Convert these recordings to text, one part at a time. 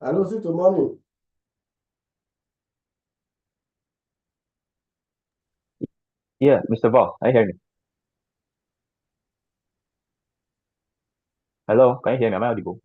Hello, see to morning. Yeah, Mr. Boss, can you hear me? Hello, can you hear me? Am I audible?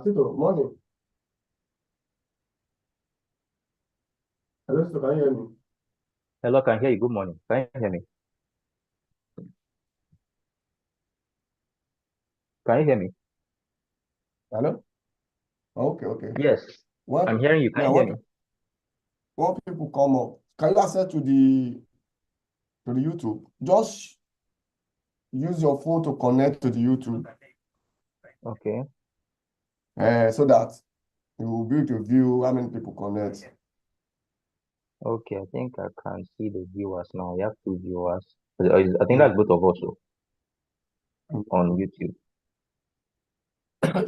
See to morning. Hello, see to can you hear me? Hello, can hear you. Good morning. Can you hear me? Can you hear me? Hello? Okay, okay. Yes, I'm Well, hearing you. Can now you hear me? what people come up. Can you access to the YouTube? Just use your phone to connect to the YouTube, Okay, so that you will be able to view how many people connect. okay. I think I can see the viewers now. We have two viewers. I think Mm. that's both of us on YouTube.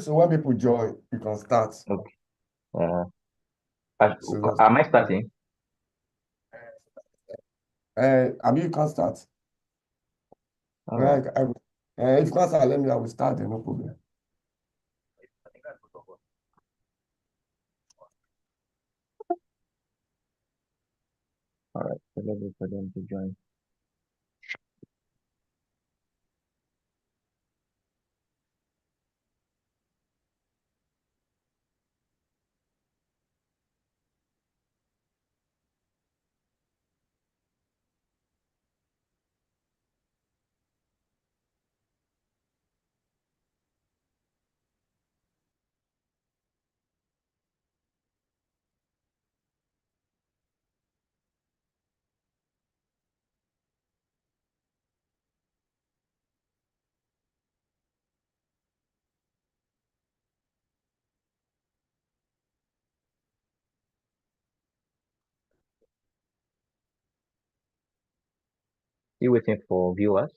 So when people join, you can start. Okay. Uh, I, So, am I starting? I mean, you can start. All right. Well, if you can start, let me. I will start. Then no problem. All right. So let's wait for them to join. Still waiting for viewers.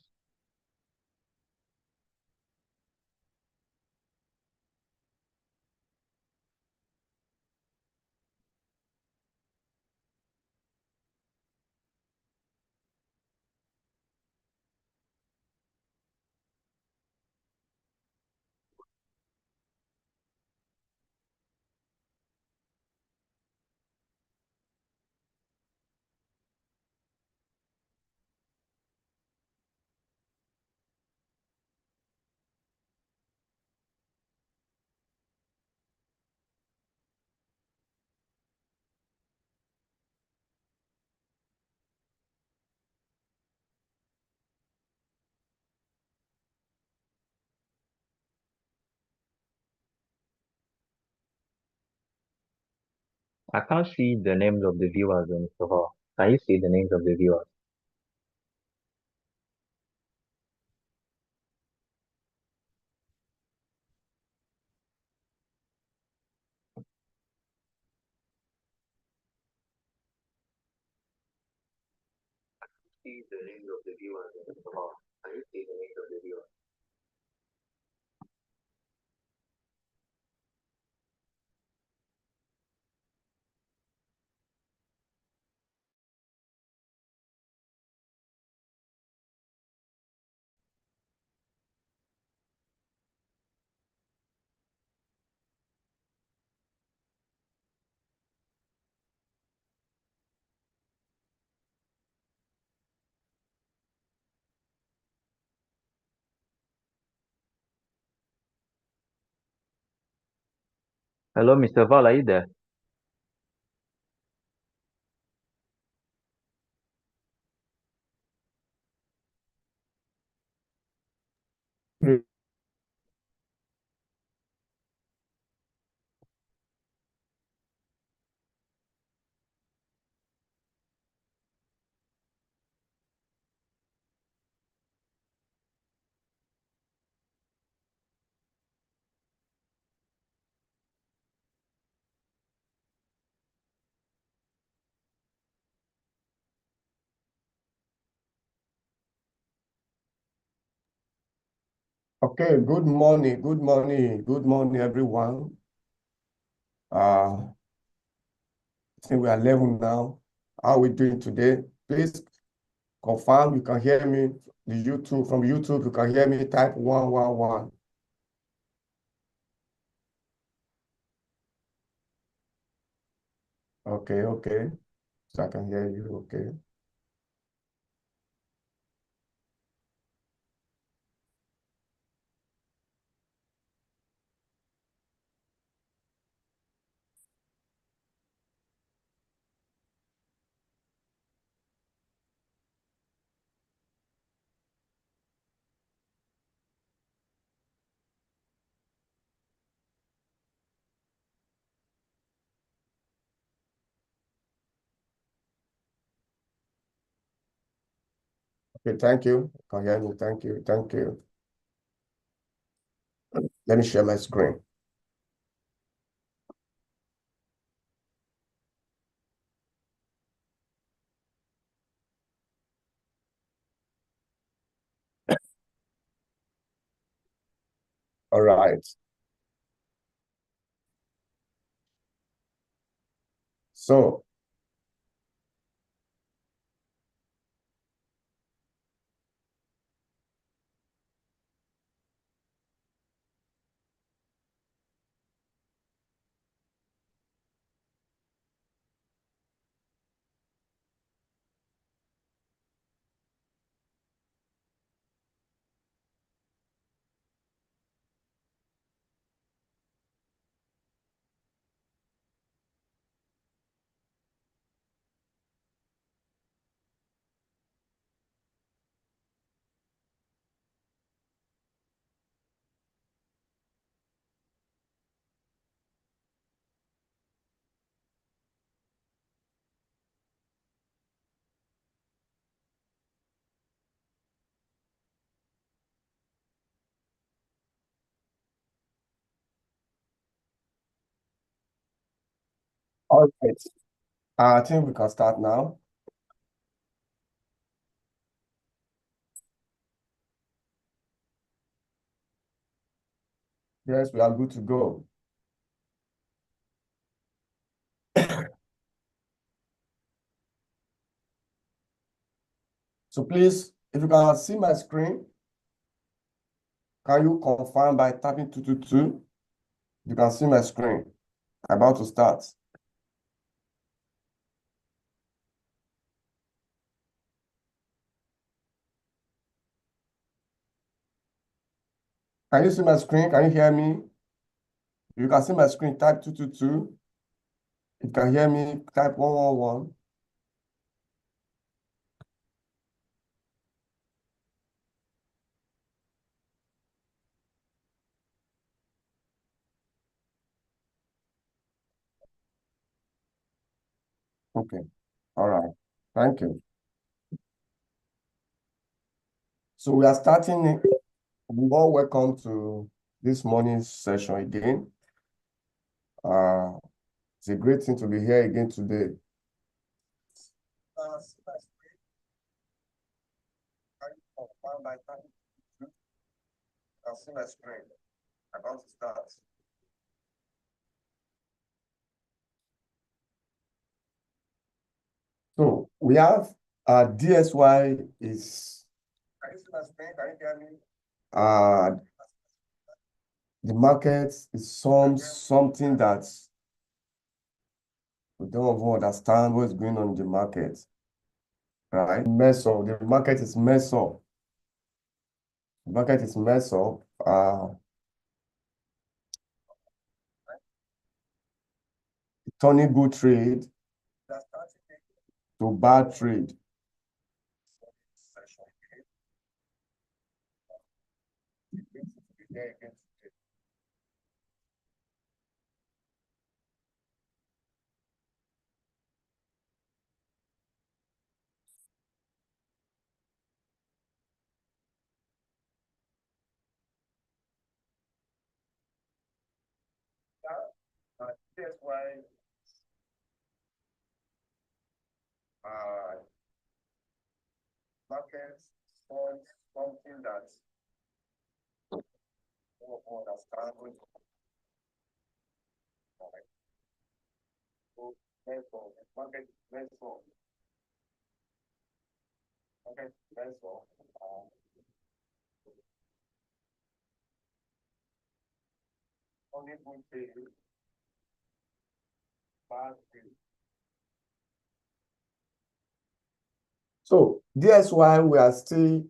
I can't see the names of the viewers, Mr. Hall. Can you see the names of the viewers? See the names of the viewers, Mr. Hall. Can you see the names of the viewers? Hello, Mr. Val, are you there? Okay, good morning, everyone. I think we are level now. How are we doing today? Please confirm you can hear me. From YouTube, you can hear me. Type 111. Okay, okay. So I can hear you. Okay. Okay, thank you. Can hear me. Thank you. Thank you. Let me share my screen. All right. So, all right. I think we can start now. Yes, we are good to go. So please, if you can see my screen, can you confirm by tapping 222? You can see my screen. About to start. Can you see my screen? Can you hear me? You can see my screen, type 222. If you can hear me, type 111. Okay. All right. Thank you. So we are starting. More welcome to this morning's session again. It's a great thing to be here again today. About to start. So we have DSY is. Can you see my screen? Can you hear me? The market is something that we don't even understand what's going on in the market, right? Mess up. The market is messed up. The market is messed up. Turning good trade to bad trade. That's why markets something that we don't understand. So therefore, market therefore, market therefore, only good thing, bad thing. So that's why we are still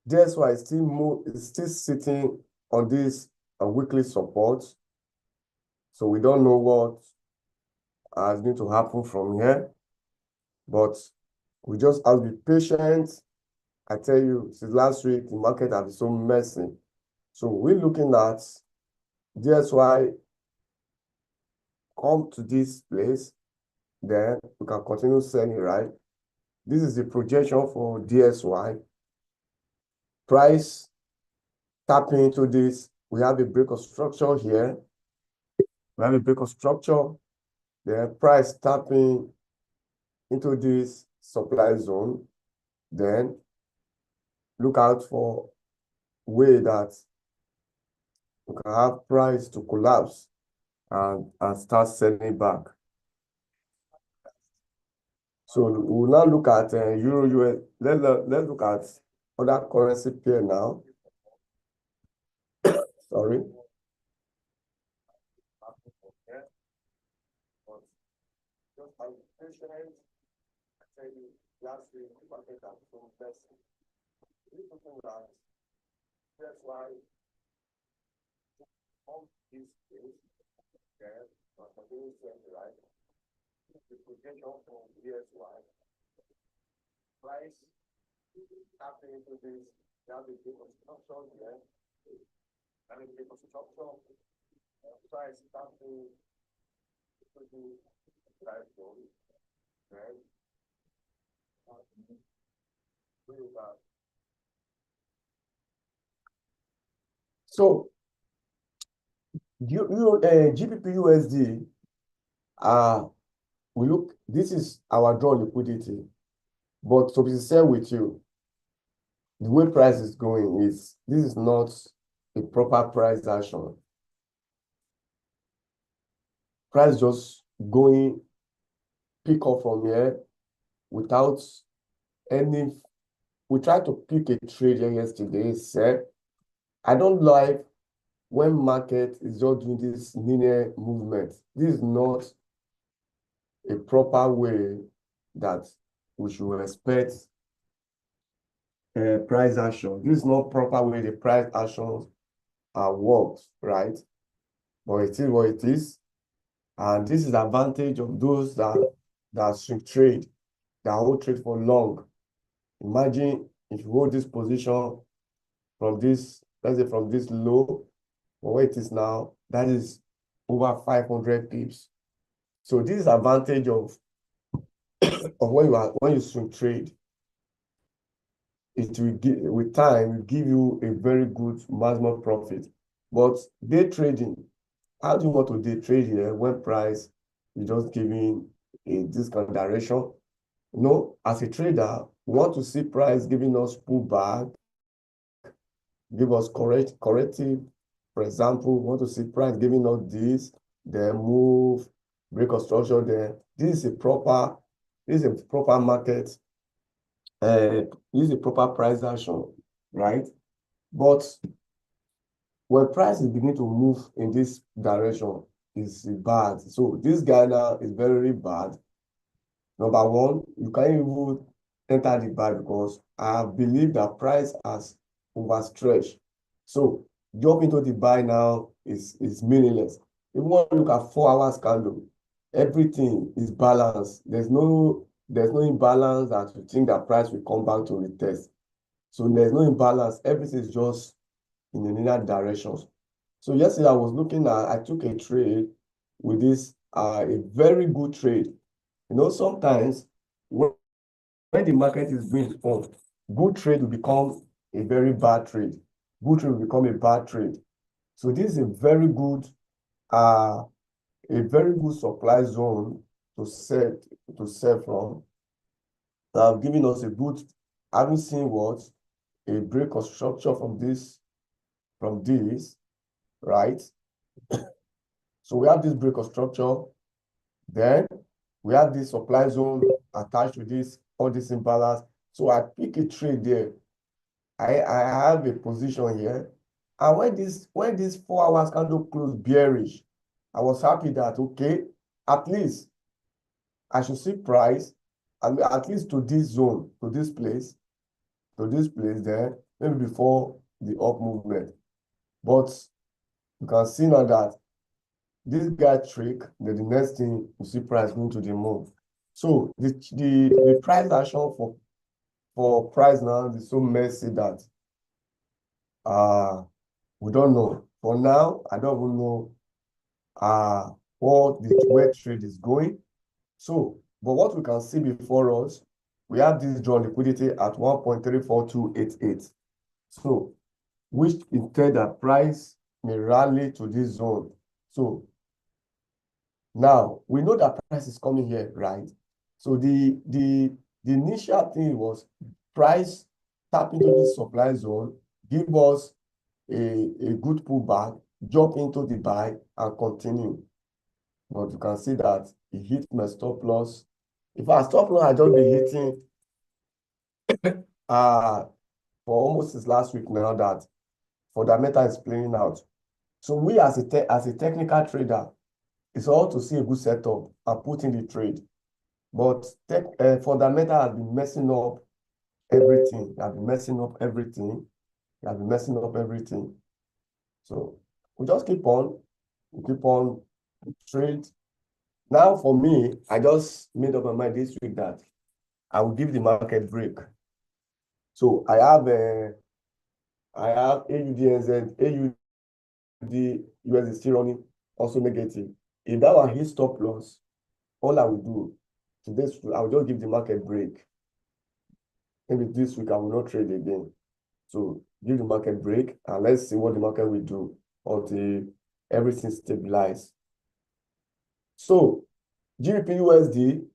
that's why it's still sitting on this weekly support. So we don't know what is going to happen from here, but we just have to be patient. I tell you, since last week, the market has been so messy. So we're looking at DSY come to this place, then we can continue selling, right? This is the projection for DSY. Price tapping into this. We have a break of structure here. We have a break of structure. The price tapping into this supply zone. Then look out for way that we can have price to collapse and start selling back. So we'll now look at Euro US. Let's look at other currency pair now. Sorry. Just have patience. I tell you, last week the market has so messy. That's why all these things there are continuing to right. The projection from DSY price tapping into this. They have a big construction here. Have a big construction. Price tapping into the price zone. Then so GBP USD, we look, this is our draw liquidity. But to be sincere with you, the way price is going is, this is not a proper price action. Price just going pick up from here without any, we tried to pick a trade here yesterday, said, I don't like when market is just doing this linear movement. This is not a proper way that we should expect price action. This is not proper way the price actions are worked, right? But it is what it is. And this is the advantage of those that swing trade, that hold trade for long. Imagine if you hold this position from this, let's say from this low, or where it is now, that is over 500 pips. So this is advantage of when you swing trade. It will give, with time, will give you a very good maximum profit. But day trading, how do you want to day trade here when price is just giving a discount direction? As a trader, we want to see price giving us pullback, give us corrective. For example, we want to see price giving us this, then move, break a structure there. This is a proper market. This is a proper price action, right? But when price is beginning to move in this direction, is bad. So this guy now is very bad. Number one, you can't even enter the buy because I believe that price has overstretched. So jump into the buy now is meaningless. If you want to look at 4 hours candle, everything is balanced. There's no imbalance that you think that price will come back to retest. So there's no imbalance. Everything is just in the linear directions. So yesterday I took a trade with this, a very good trade. Sometimes when the market is being on, good trade will become a very bad trade. Good trade will become a bad trade. So this is a very good supply zone to sell from. That have given us a good, having seen what a break of structure from this, right? So we have this break of structure. Then we have this supply zone attached to this, all this imbalance. So I pick a trade there. I have a position here. And when this 4 hours candle closed bearish, I was happy that, okay, at least I should see price, and at least to this zone, to this place there, maybe before the up movement. But you can see now that this guy trick, then the next thing you see price going to the move. So the price action for price now is so messy that we don't know. For now, I don't even know where trade is going. So, but what we can see before us, we have this drawn liquidity at 1.34288. So, which instead that price may rally to this zone. So now we know that price is coming here, right? So the initial thing was price tap into this supply zone, give us a good pullback, jump into the buy and continue. But you can see that it hit my stop loss. If I stop loss, I just be hitting for almost since last week now that fundamental is playing out. So we as a technical trader, it's all to see a good setup and put in the trade. But fundamental has been messing up everything. They have been messing up everything. They have been messing up everything. So we just keep on trade. Now for me, I just made up my mind this week that I will give the market break. So I have AUDNZ, AUD US is still running, also negative. If that one hits stop loss, all I will do today, I will just give the market break. Maybe this week I will not trade again. So give the market break and let's see what the market will do until everything stabilizes. So GBP USD,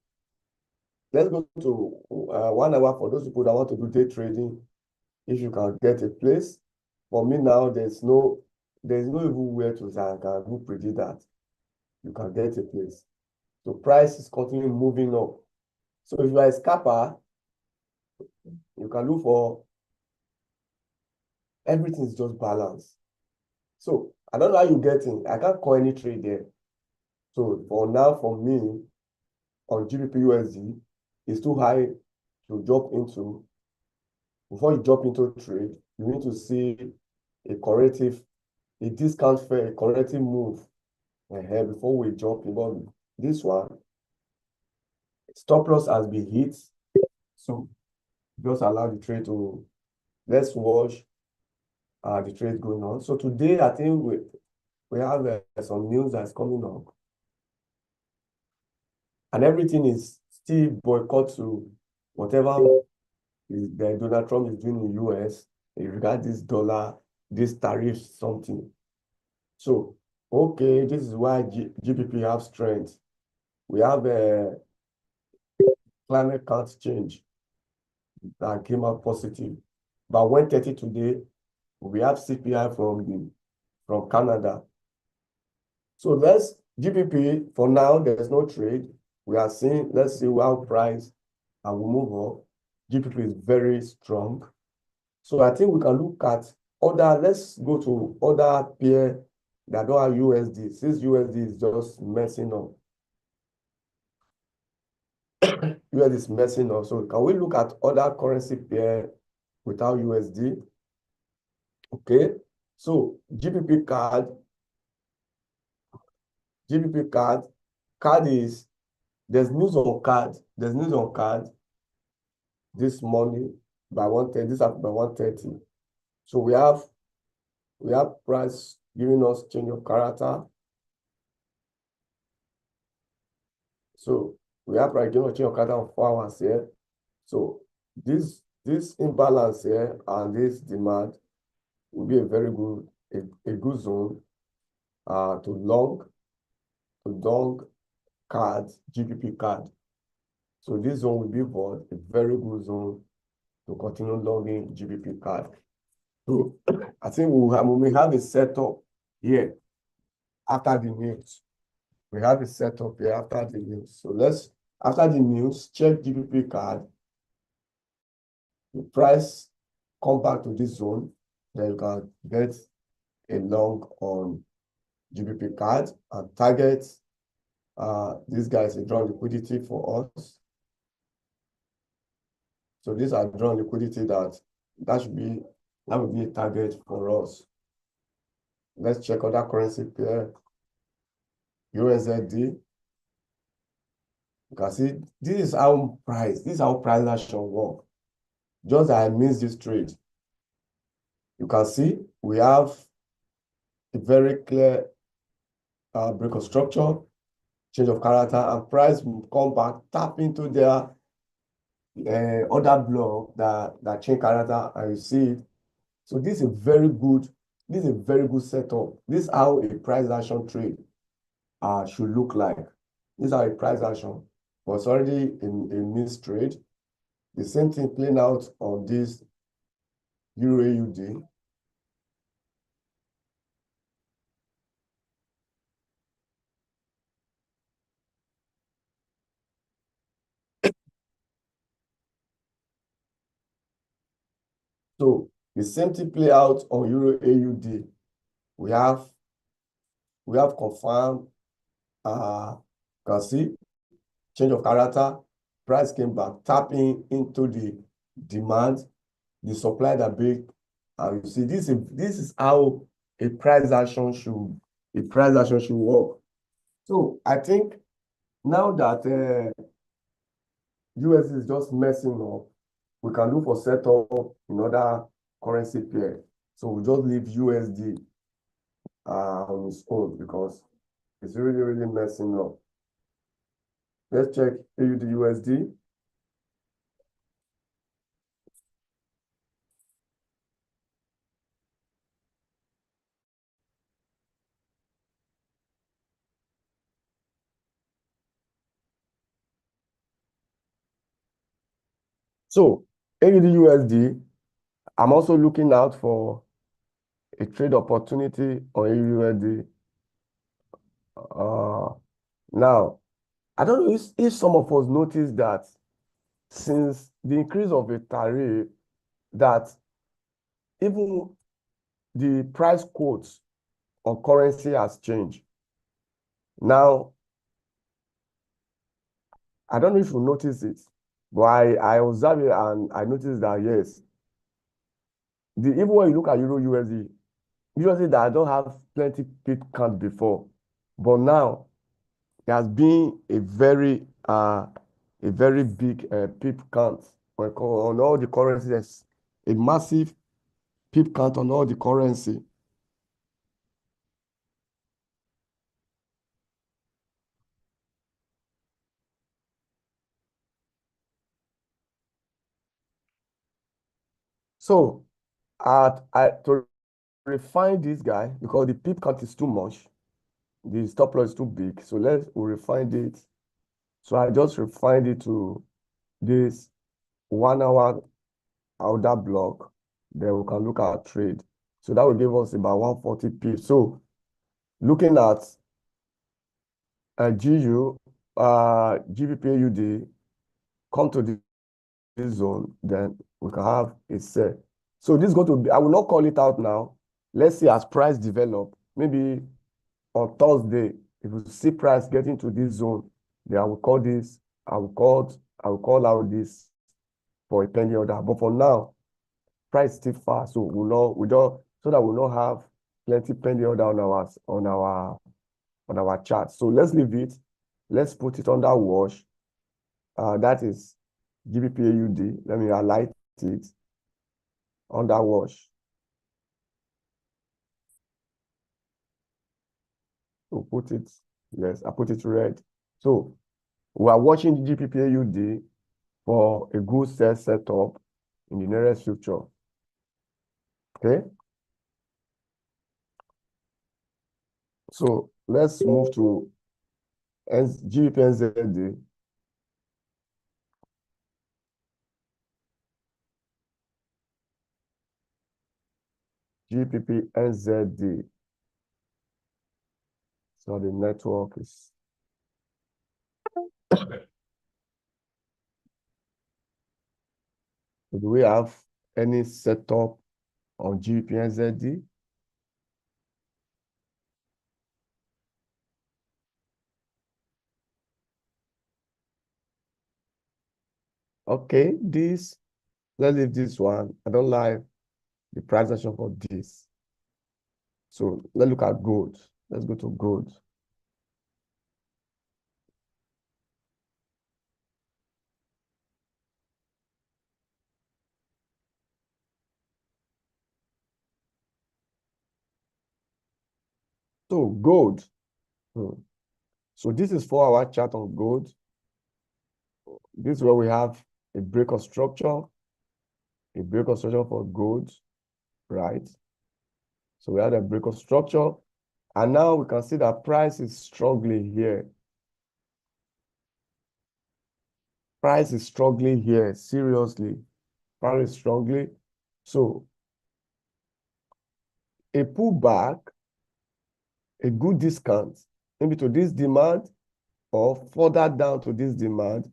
let's go to 1 hour for those people that want to do day trading. If you can get a place. For me now, there's no even where to say I can predict that. You can get a place. So price is continuing moving up. So if you are a scalper, you can look for everything is just balanced. So I don't know how you get in. I can't call any trade there. So for now, for me, on GBP USD, it's too high to jump into. Before you jump into trade, you need to see a discount fair, a corrective move before we jump in. But this one, stop loss has been hit. So just allow the trade to, let's watch the trade going on. So today, I think we have some news that's coming up. and everything is still boycott to whatever that Donald Trump is doing in US regard this dollar, this tariff, something. So, okay, this is why GBP have strength. We have a climate can't change that came out positive. But 130 today, we have CPI from Canada. So let's GBP for now, there's no trade. We are seeing, let's see how price and we move on. GBP is very strong. So I think we can look at other, let's go to other pair that don't have USD. Since USD is just messing up. USD is messing up. So can we look at other currency pair without USD? Okay. So GBP card is, there's news on card. There's news on card this morning by 1:30, this after by 1:30. So we have price giving us change of character. So we have price giving us change of character on 4 hours here. So this imbalance here and this demand will be a very good, a good zone to long card, GBP card. So this zone will be for a very good zone to continue logging GBP card. So I think we may have a setup here after the news. We have a setup here after the news. So let's, after the news, check GBP card. The price come back to this zone, then you can get a long on GBP card and target. These guys are drawn liquidity for us. So these are drawn liquidity that would be a target for us. Let's check other currency pair. USD. You can see this is how price action work. Just that I missed this trade. You can see we have a very clear break of structure, change of character, and price will come back, tap into their other block that change character, and you see it. So this is a very good setup. This is how a price action trade should look like. This is how a price action was already in a missed trade. The same thing playing out on this Euro AUD. So the same thing play out on Euro AUD. We have confirmed, can see change of character, price came back, tapping into the demand, the supply that big, and you see this is how a price action should work. So I think now that US is just messing up, we can look for setup in other currency pair. So we just leave USD on its own because it's really messing up. Let's check AUD USD. So AUD USD, I'm also looking out for a trade opportunity on AUD USD. Now, I don't know if some of us noticed that since the increase of a tariff, that even the price quotes on currency has changed. Now, I don't know if you notice it, but I observe it and I noticed that yes, even when you look at Euro USD, usually that I don't have plenty pip count before, but now there has been a very big pip count on all the currencies, a massive pip count on all the currency. So to refine this guy, because the pip count is too much, the stop loss is too big. So we refine it. So I just refined it to this 1 hour order block. Then we can look at trade. So that will give us about 140 pips. So looking at GU, GBPAUD come to this zone, then we can have a sell. So this is going to be, I will not call it out now. Let's see as price develop. Maybe on Thursday, if we see price getting to this zone, then I will call this, I will call out this for a penny order. But for now, price is still far, so so that we'll not have plenty penny order on our chart. So let's leave it. Let's put it under wash. That is GBPAUD. Let me highlight it under wash. So put it, yes, I put it red. So we are watching GBPAUD for a good sell setup in the nearest future. Okay. So let's move to GBPNZD. GBPNZD. So the network is. Do we have any setup on GBPNZD? Okay, let's leave this one. I don't like the price action for this. So let's look at gold. Let's go to gold. So gold. So this is 4-hour chart on gold. This is where we have a break of structure for gold, right? So we have a break of structure, and now we can see that price is struggling here. Price is struggling here, seriously. Price is struggling. So a pullback, a good discount, maybe to this demand or further down to this demand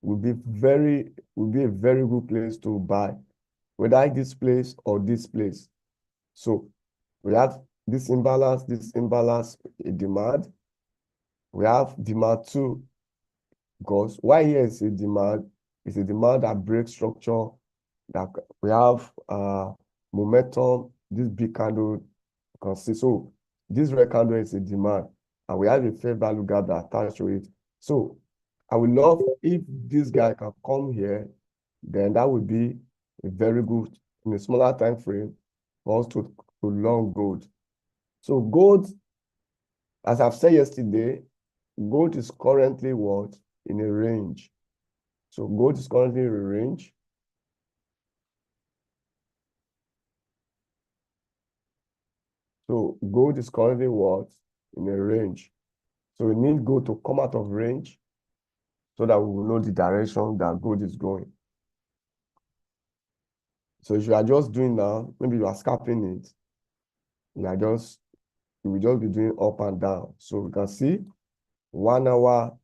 will be a very good place to buy, whether this place or this place. So we have this imbalance, a demand. We have demand 2, because why here is a demand? It's a demand that breaks structure, that we have momentum, this big candle, you can see. So this red candle is a demand, and we have a fair value gap that attached to it. So I would love if this guy can come here, then that would be a very good, in a smaller time frame, for us to long gold. So gold, as I've said yesterday, gold is currently what? In a range. So gold is currently in a range. So gold is currently what? In a range. So we need gold to come out of range so that we will know the direction that gold is going. So if you are just doing now, maybe you are scalping it, you will just be doing up and down. So we can see 1 hour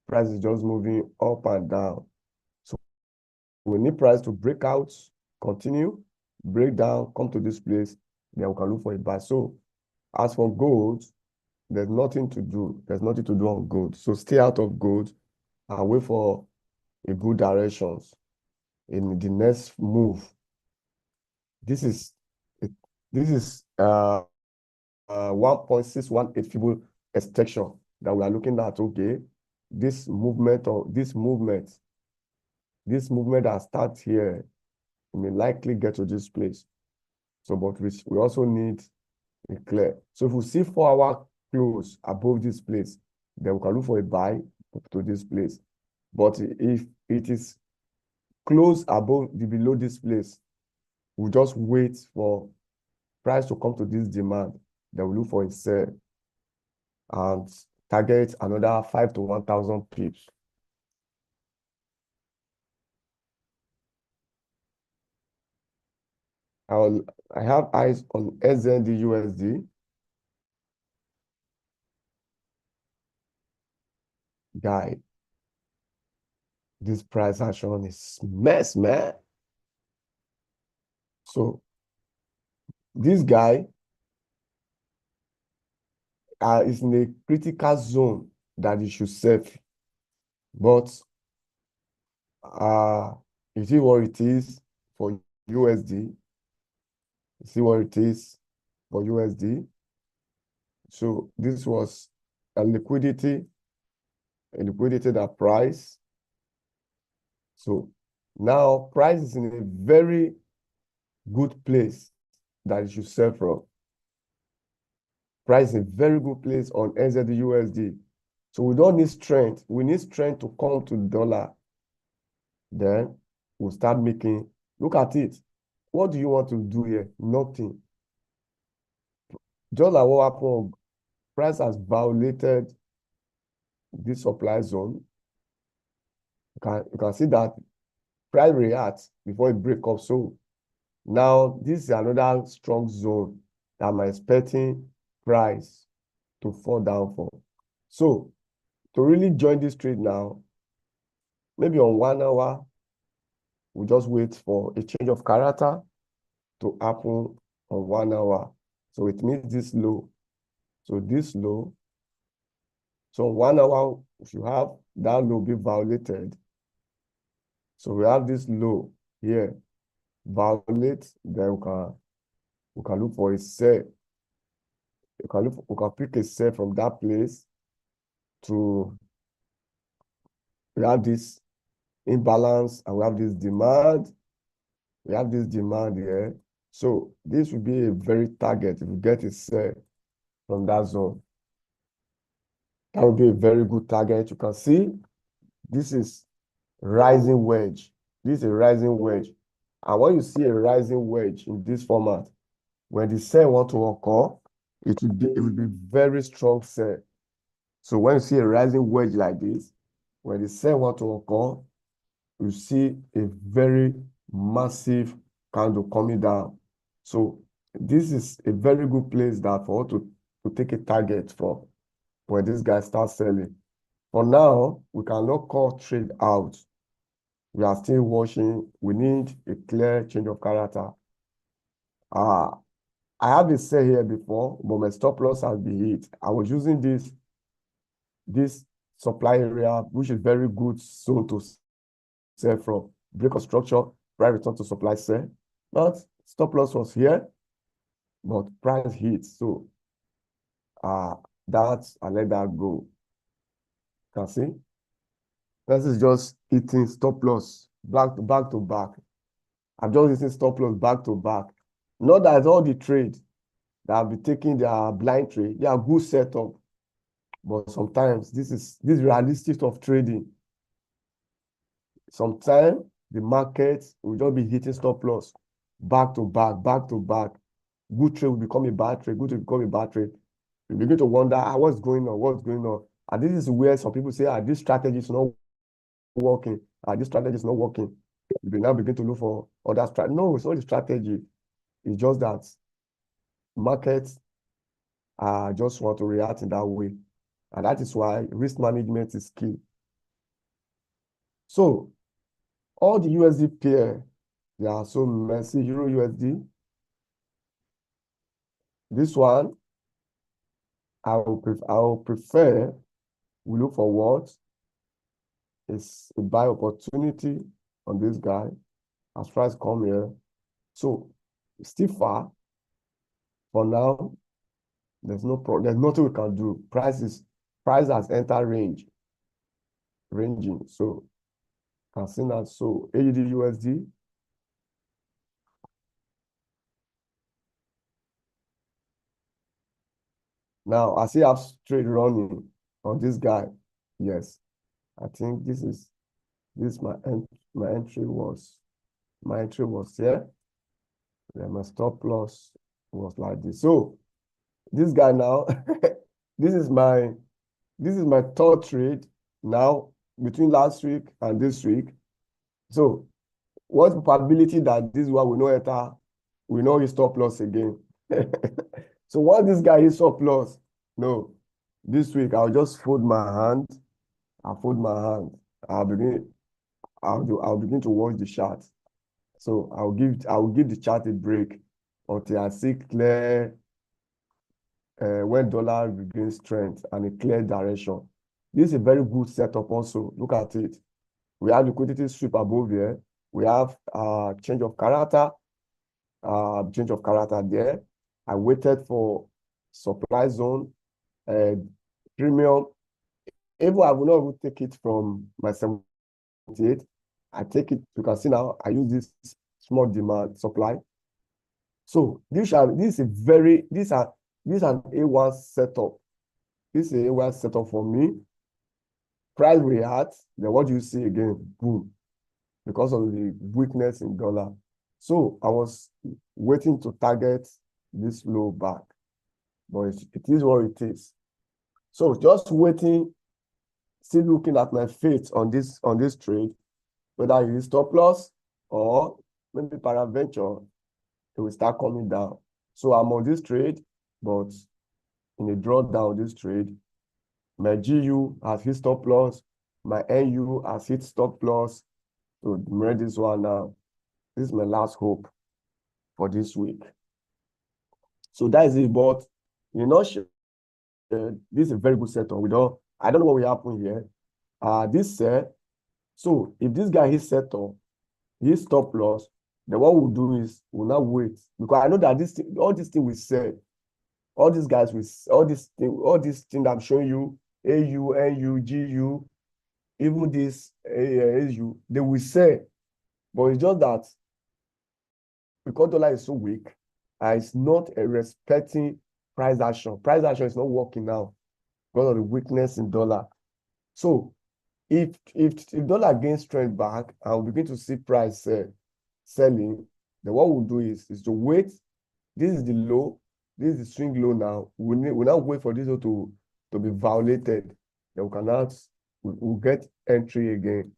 price is just moving up and down. So we need price to break out, continue, break down, come to this place, then we can look for a buy. So as for gold, there's nothing to do. There's nothing to do on gold. So stay out of gold and wait for a good directions in the next move. This is 1.618 Fibonacci extension that we are looking at. Okay, this movement that starts here, we may likely get to this place. So, but we also need a clear. So if we see 4-hour close above this place, then we can look for a buy to this place. But if it is close below this place, we just wait for price to come to this demand. Then we look for a sell and target another 5 to 1,000 pips. I have eyes on SND USD. Guy, this price action is mess, man. So this guy is in a critical zone that you should save. But you see what it is for USD. You see what it is for USD. So this was a liquidity that price. So now price is in a very good place that you should sell from. Price is a very good place on NZD-USD. So we don't need strength. We need strength to come to the dollar. Then we'll start making. Look at it. What do you want to do here? Nothing. Just like what happened, price has violated this supply zone. You can see that price reacts before it breaks up. So now this is another strong zone that I'm expecting price to fall down for. So to really join this trade now, maybe on 1 hour, we just wait for a change of character to happen on 1 hour. So it means this low. So this low. So 1 hour, if you have that low be violated. So we have this low here, violate, then we can look for a sell. We can pick a sell from that place to, we have this imbalance and we have this demand. We have this demand here. So this will be a very target if you get a sell from that zone. That would be a very good target. You can see this is rising wedge. This is a rising wedge. And when you see a rising wedge in this format, when the sell want to occur, it will be very strong sell. So when you see a rising wedge like this, when the sell want to occur, you see a very massive candle coming down. So this is a very good place that for us to take a target from when this guy starts selling. For now, we cannot call trade out. We are still watching. We need a clear change of character. I have a sell here before, but my stop loss has been hit. I was using this supply area, which is very good zone to sell from. Break of structure, price return to supply sell. But stop loss was here, but price hit. So I let that go. Can see? This is just hitting stop loss back to back. I'm just hitting stop loss back to back. Not that all the trade that I'll be taking their blind trade, they are good setup. But sometimes this is realistic of trading. Sometimes the market will just be hitting stop loss back to back. Good trade will become a bad trade. Good trade will become a bad trade. You begin to wonder, what's going on? And this is where some people say, this strategy is not working. This strategy is not working. You now begin to look for other strategy. No, it's not the strategy. It's just that markets just want to react in that way. And that is why risk management is key. So all the USD pair, they are so messy. Euro USD. This one, I will prefer we look for what is a buy opportunity on this guy as price come here. So still far. For now, there's nothing we can do. Price has entered ranging. So can see that. So AUD USD. Now I see I have trade running on this guy. Yes, I think my entry was here. Then my stop loss was like this. So this guy now, this is my third trade now between last week and this week. So what's the probability that this one will not enter, will not hit stop loss again? So once this guy hits stop loss, no, this week I'll just fold my hand. I'll fold my hand. I'll begin to watch the chart. So I'll give the chart a break until I see clear when dollar regains strength and a clear direction. This is a very good setup also. Look at it. We have liquidity sweep above here. We have change of character there. I waited for supply zone, premium. Even I will not even take it from my 78. I take it, you can see now, I use this small demand supply. So this is an A1 setup. This is an A1 setup for me. Price react, then what do you see again? Boom. Because of the weakness in dollar. So I was waiting to target this low back, but it is what it is. So just waiting, still looking at my fate on this trade, whether it is stop loss or maybe paraventure, it will start coming down. So I'm on this trade, but in a drawdown this trade, my GU has hit stop loss, my NU has hit stop loss. So I'm ready this one now. This is my last hope for this week. So that is it. But you know, this is a very good setup. I don't know what will happen here. So if this guy hits setup, his stop loss, then what we'll do is we'll not wait, because I know that all this thing we said, all these guys with all this thing I'm showing you, AU, NU, GU, even this AU, they will say, but it's just that because dollar is so weak, it's not respecting price action. Price action is not working now because of the weakness in dollar. So if dollar gains strength back and we begin to see price selling, then what we'll do is to wait. This is the low. This is the swing low now. We'll now wait for this to be violated. Then we'll get entry again.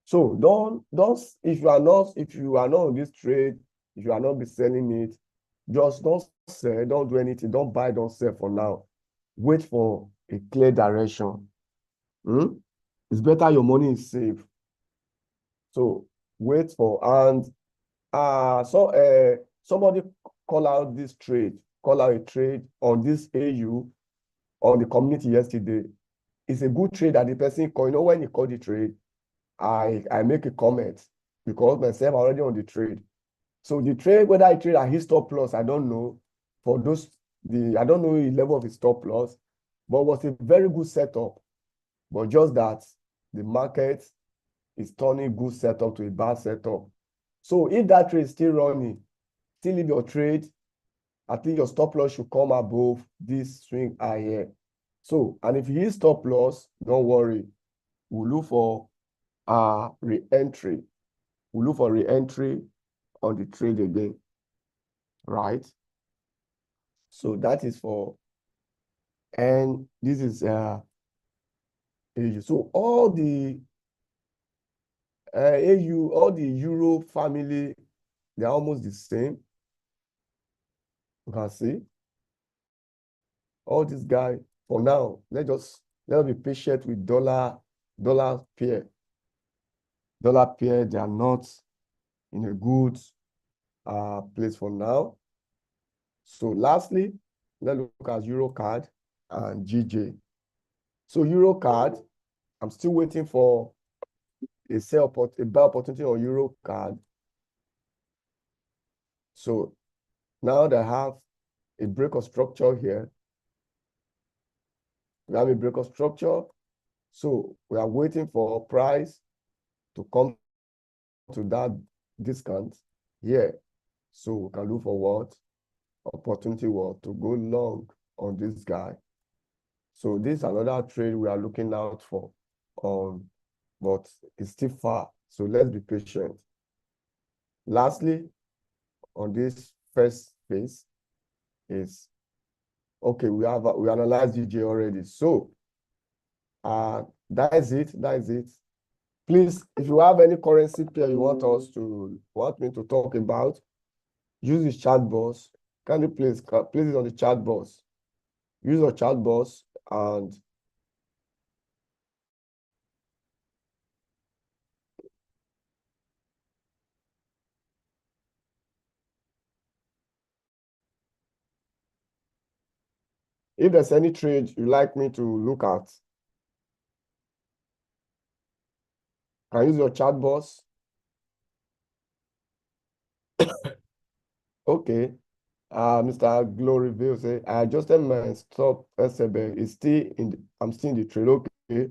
So if you are not on this trade, if you are not be selling it, just don't sell, don't do anything, don't buy, don't sell for now. Wait for a clear direction. It's better your money is safe. So wait for, and somebody call out a trade on this AU on the community yesterday. It's a good trade that the person called. You know, when he called the trade, I make a comment because myself already on the trade. So the trade, whether I trade at his stop loss, I don't know. I don't know the level of his stop loss, but it was a very good setup. But just that the market is turning good setup to a bad setup. So if that trade is still running, still leave your trade. I think your stop loss should come above this swing high here. So, and if you hit stop loss, don't worry. We'll look for re-entry. We'll look for re-entry on the trade again, right? So that is for, and this is AU. So all the AU, all the Euro family, they're almost the same. You can see all this guy. For now, let's be patient with dollar pair. Dollar pair, they are not in a good place for now. So lastly, let's look at Euro card and GJ. So Euro card, I'm still waiting for a buy opportunity on Euro card. So now they have a break of structure here. We have a break of structure. So we are waiting for price to come to that discount here. So we can look for what? Opportunity to go long on this guy. So this is another trade we are looking out for. But it's still far. So let's be patient. Lastly, on this first phase is, okay, we analyzed DJ already. So that is it. Please, if you have any currency pair you want me to talk about, use the chat box. Kindly place it on the chat box. Use your chat box, and if there's any trade you like me to look at, can use your chat box. Okay. Mr. Gloryville say, I adjusted my stop SB. I'm still in the trade. Okay.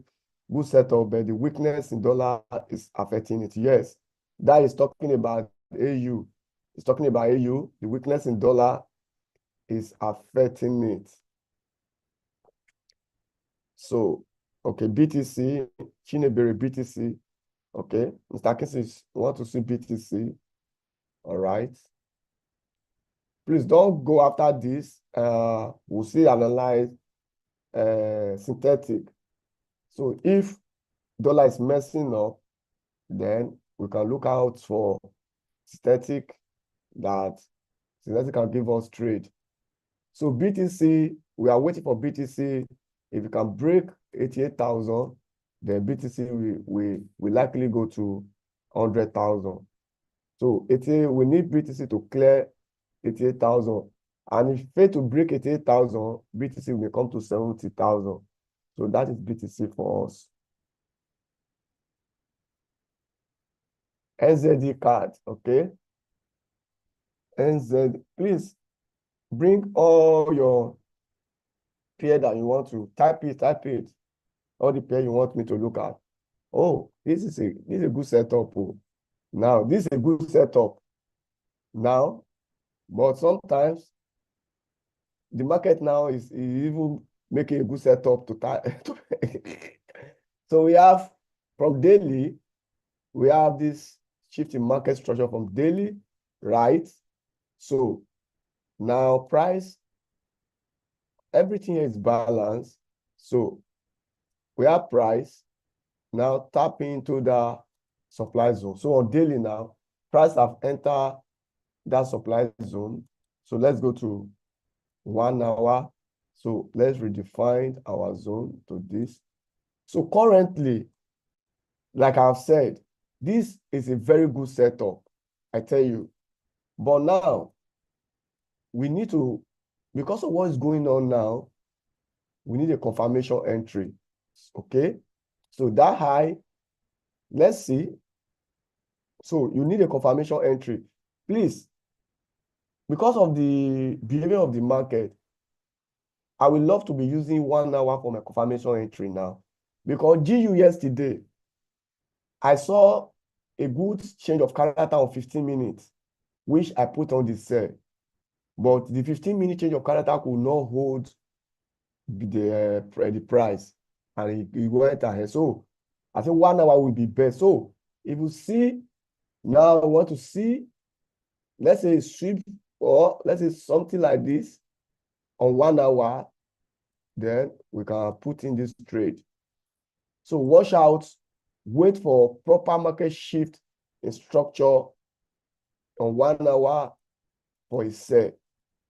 Good setup, but the weakness in dollar is affecting it. Yes. That is talking about AU. It's talking about AU. The weakness in dollar is affecting it. So, okay, BTC, Chinebere BTC. Okay. Mr. Kisis, want to see BTC. All right. Please don't go after this. We'll see analyze synthetic. So if dollar is messing up, then we can look out for synthetic can give us trade. So BTC, we are waiting for BTC. If you can break 88,000, then BTC we likely go to 100,000. So we need BTC to clear 88,000. And if fail to break 88,000, BTC will come to 70,000. So that is BTC for us. NZD card, okay? NZ, please bring all your pair that you want to type it. All the pair you want me to look at. Oh, this is a good setup. Oh. Now, this is a good setup. Now, but sometimes the market now is even making a good setup to type. So we have from daily, we have this shift in market structure from daily, right? So now price, everything is balanced. So we have price now tapping into the supply zone. So on daily now, price have entered that supply zone. So let's go to 1 hour. So let's redefine our zone to this. So currently, like I've said, this is a very good setup, I tell you. But now, we need to, because of what is going on now, we need a confirmation entry, okay? So that high, let's see. So you need a confirmation entry. Please, because of the behavior of the market, I would love to be using 1 hour for my confirmation entry now. Because GU yesterday, I saw a good change of character on 15 minutes, which I put on the sell. But the 15-minute change of character could not hold the price, and it went ahead. So I think 1 hour will be best. So if you see now, I want to see, let's say a sweep, or let's say something like this on 1 hour, then we can put in this trade. So watch out, wait for proper market shift in structure on 1 hour for a sell.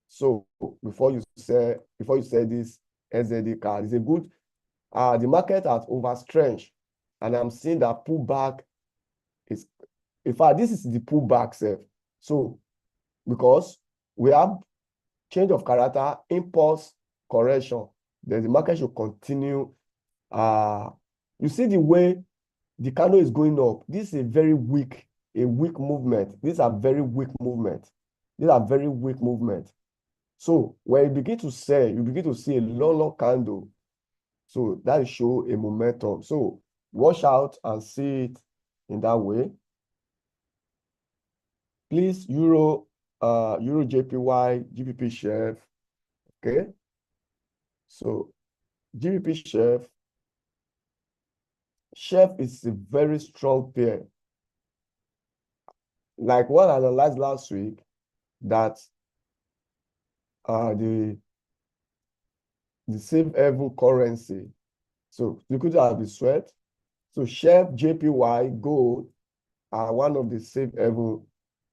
So before you sell this NZD card, it's a good. The market has overstretched, and I'm seeing that pullback is. In fact, this is the pullback self. So because we have change of character, impulse correction, then the market should continue. You see the way the candle is going up. This is a weak movement. These are very weak movement. So when you begin to sell, you begin to see a long candle. So that show a momentum. So watch out and see it in that way. Please, Euro JPY, GBP chef. Okay. So GBP chef is a very strong pair. Like what I analyzed last week, that the safe haven currency. So liquidity has been swept. So share JPY, gold are one of the safe haven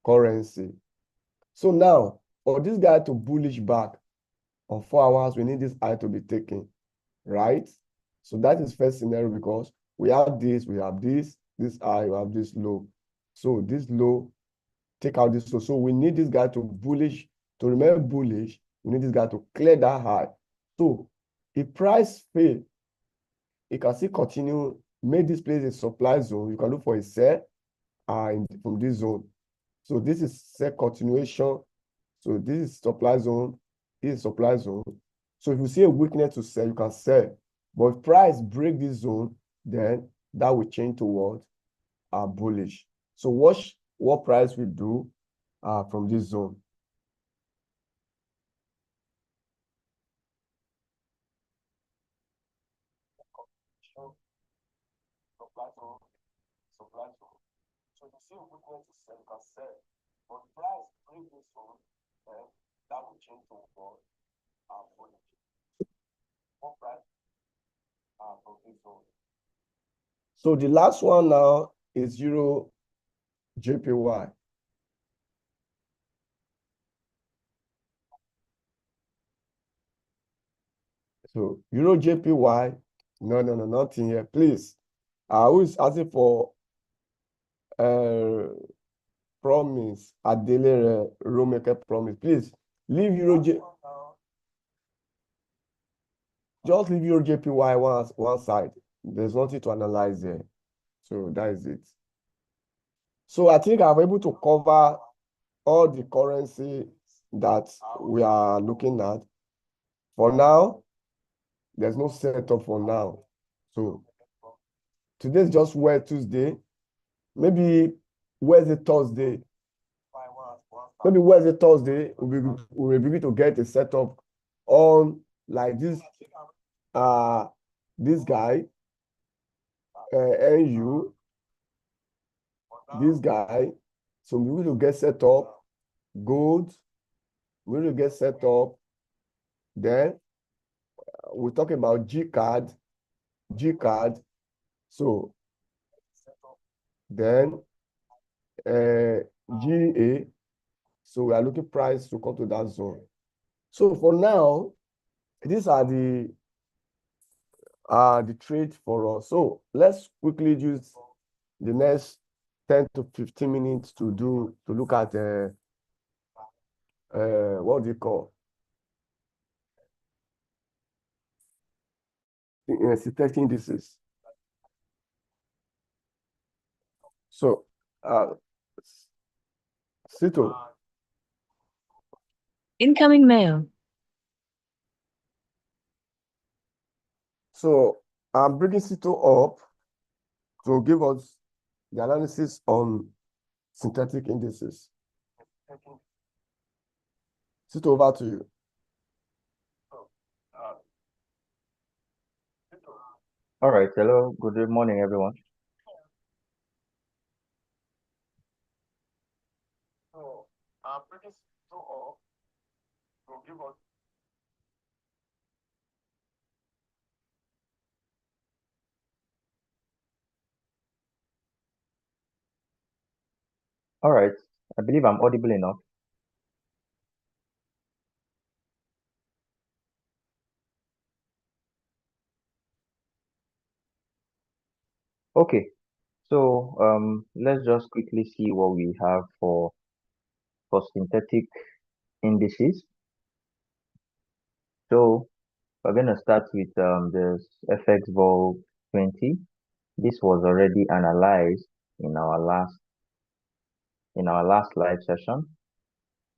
currency. So now for this guy to bullish back on 4 hours, we need this high to be taken, right? So that is first scenario because we have this high, we have this low. So this low, take out this low. So we need this guy to remain bullish. We need this guy to clear that high. So if price fail, it can still continue, make this place a supply zone. You can look for a sell from this zone. So this is sell continuation. So this is supply zone. This is supply zone. So if you see a weakness to sell, you can sell. But if price break this zone, then that will change to what? Bullish. So watch what price will do from this zone. Supply zone. So if you see a weakness to sell, you can sell. But price break this zone, then that will change to what? Bullish. What price from this zone. So the last one now is Euro JPY. So Euro JPY, no, nothing here. Please, who is asking for promise? Adele Romeke promise. Please leave just leave Euro JPY one side. There's nothing to analyze there. So that is it. So I think I'm able to cover all the currency that we are looking at. For now, there's no setup for now. So today's just Tuesday. Maybe Wednesday, Thursday. Maybe Wednesday, Thursday, we'll be able to get a setup on like this. This guy, NU, this guy. So we will get set up. Gold, we will get set up. Then we'll talk about G card. So then GA. So we are looking price to come to that zone. So for now, these are the trade for us. So let's quickly use the next 10 to 15 minutes to look at what do you call synthetic indices. So Sito. Incoming mail. So I'm bringing Sito up to give us the analysis on synthetic indices. Sito, over to you. All right. Hello. Good morning, everyone. So I'm bringing Sito up to give us. All right. I believe I'm audible enough. Okay. So let's just quickly see what we have for synthetic indices. So we're going to start with this FX Vol 20. This was already analyzed in our last live session,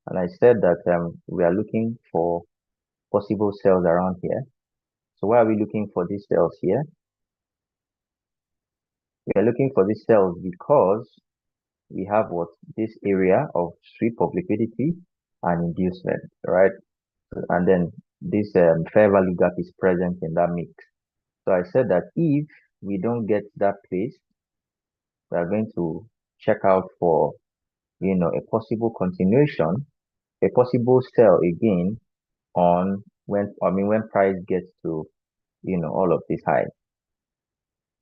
and I said that we are looking for possible sales around here. So why are we looking for these sales here? We are looking for these sales because we have this area of sweep of liquidity and inducement, right? And then this fair value gap is present in that mix. So I said that if we don't get that place, we are going to check out for a possible continuation a possible sell again on when price gets to, all of this high.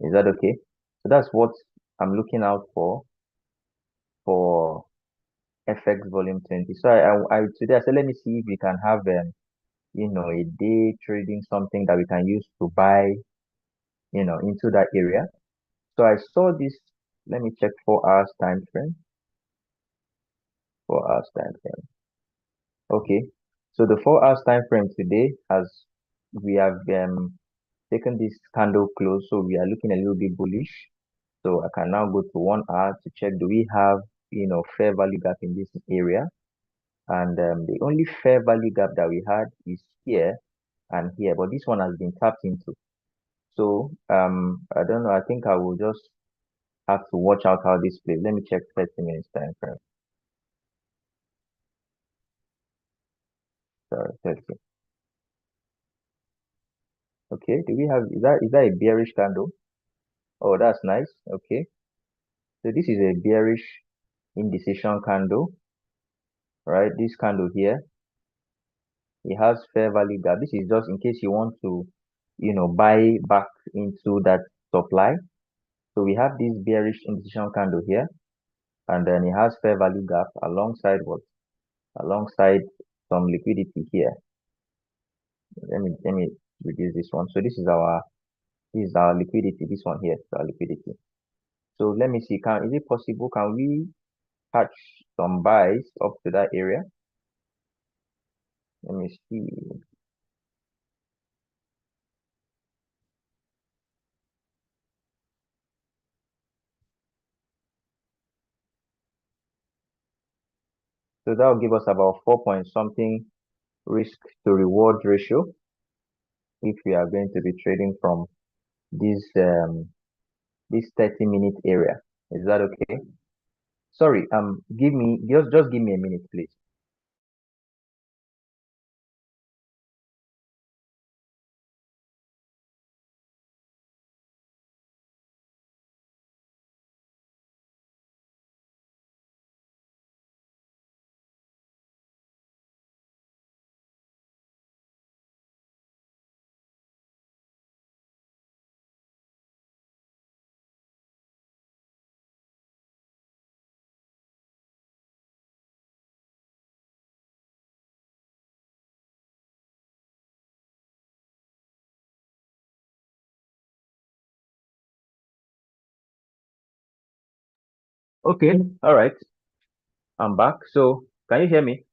Is that okay? So that's what I'm looking out for FX volume 20. So today I said, let me see if we can have a day trading something that we can use to buy, into that area. So I saw this. Let me check 4 hours time frame. 4 hours time frame. Okay. So the 4 hours time frame today we have taken this candle close, so we are looking a little bit bullish. So I can now go to 1 hour to check, do we have, fair value gap in this area? And the only fair value gap that we had is here and here, but this one has been tapped into. So I don't know. I think I will just have to watch out how this plays. Let me check 30 minutes time frame. Sorry, 30. Okay, do we have is that a bearish candle? Oh, that's nice. Okay. So this is a bearish indecision candle, right? This candle here, it has fair value gap. This is just in case you want to, buy back into that supply. So we have this bearish indecision candle here, and then it has fair value gap alongside what? Alongside some liquidity here. Let me reduce this one. So this is our liquidity. This one here is our liquidity. So let me see. Is it possible? Can we catch some buys up to that area? Let me see. So that will give us about 4 point something risk to reward ratio if we are going to be trading from this 30-minute area. Is that okay? Sorry, just give me a minute, please. Okay, all right. I'm back. So can you hear me?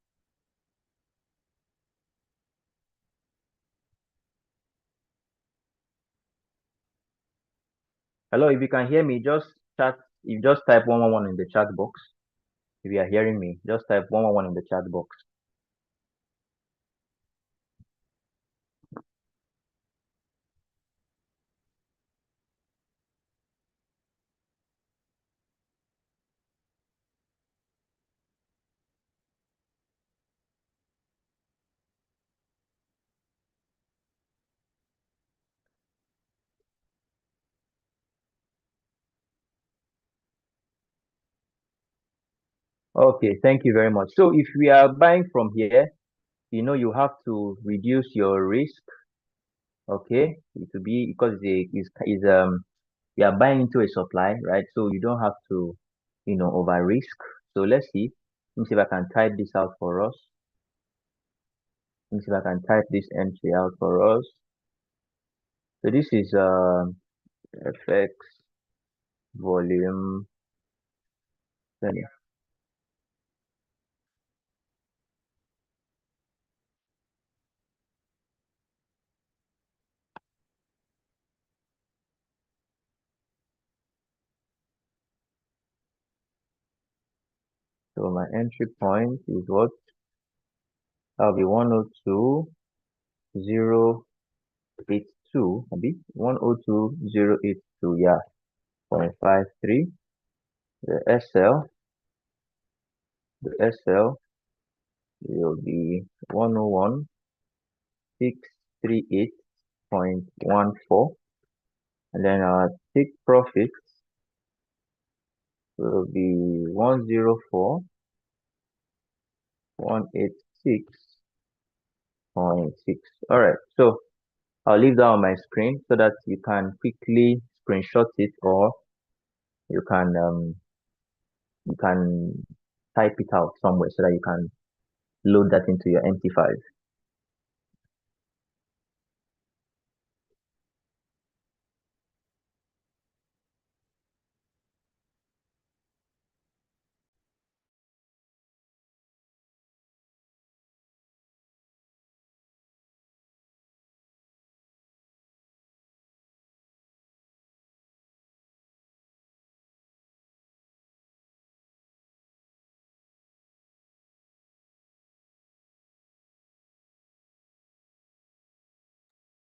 Hello, if you can hear me, just chat. You just type 111 in the chat box. If you are hearing me, just type 111 in the chat box. Okay, thank you very much. So if we are buying from here, you have to reduce your risk. Okay, it will be because you are buying into a supply, right? So you don't have to, over risk. So let's see. Let me see if I can type this out for us. Let me see if I can type this entry out for us. So this is FX volume. So my entry point is what? That'll be 102.082. A bit 102.082. Yeah, 0.53. The SL, the SL will be 101.638.14. And then our take profit will be 104. 186.6. All right. So I'll leave that on my screen so that you can quickly screenshot it, or you can um you can type it out somewhere so that you can load that into your MT5.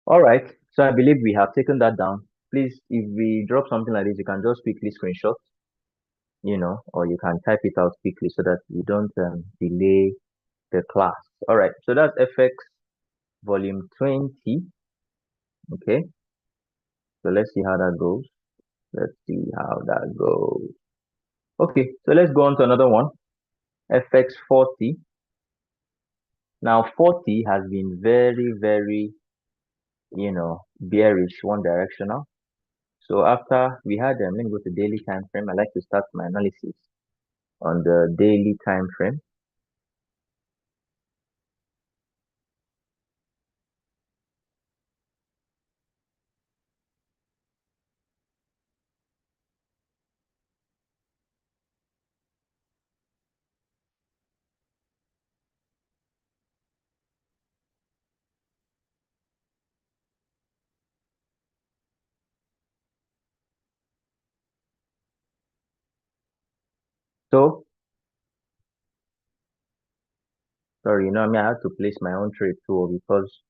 All right. So I believe we have taken that down. Please, if we drop something like this, you can just quickly screenshot, or you can type it out quickly so that you don't delay the class. All right. So that's FX volume 20. Okay. So let's see how that goes. Let's see how that goes. Okay. So let's go on to another one. FX 40. Now 40 has been very, very, bearish, one directional. So after we had let me go to daily time frame. I like to start my analysis on the daily time frame. So sorry, I had to place my own trade too because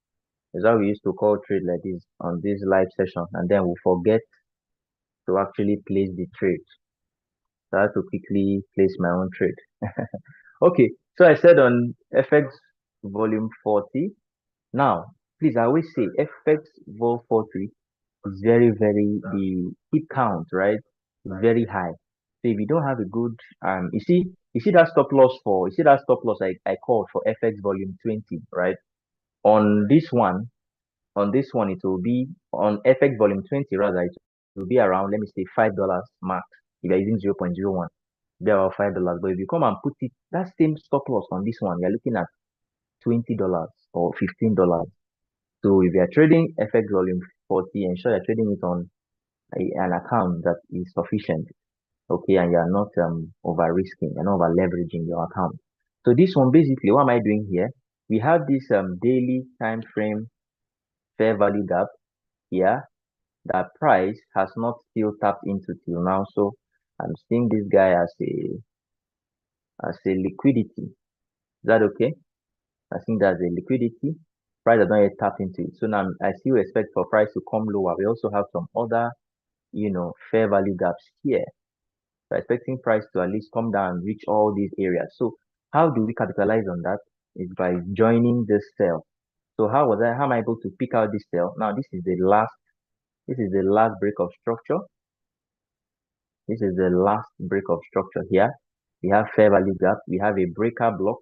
it's how we used to call trade like this on this live session, and then we forget to actually place the trade. So I had to quickly place my own trade. Okay, so I said on FX volume 40. Now, please, I always say FX vol 40 is very, very, the hit count, right? Very high. So if you don't have a good, you see that stop loss I called for FX volume 20, right? On this one, it will be on FX volume 20, rather, it will be around, let me say, $5 mark. If you're using 0.01, be about $5. But if you come and put it, that same stop loss on this one, you're looking at $20 or $15. So if you're trading FX volume 40, ensure you're trading it on an account that is sufficient, okay, and you're not over risking, you're not over leveraging your account. So this one, basically, what am I doing here? We have this daily time frame fair value gap here that price has not still tapped into till now. So I'm seeing this guy as a liquidity. Is that okay? I think that's a liquidity. Price has not yet tapped into it. So now I still expect for price to come lower. We also have some other, fair value gaps here. We're expecting price to at least come down and reach all these areas. So how do we capitalize on that? Is by joining this sell. So how am I able to pick out this sell? Now this is the last break of structure. This is the last break of structure here. We have fair value gap. We have a breaker block.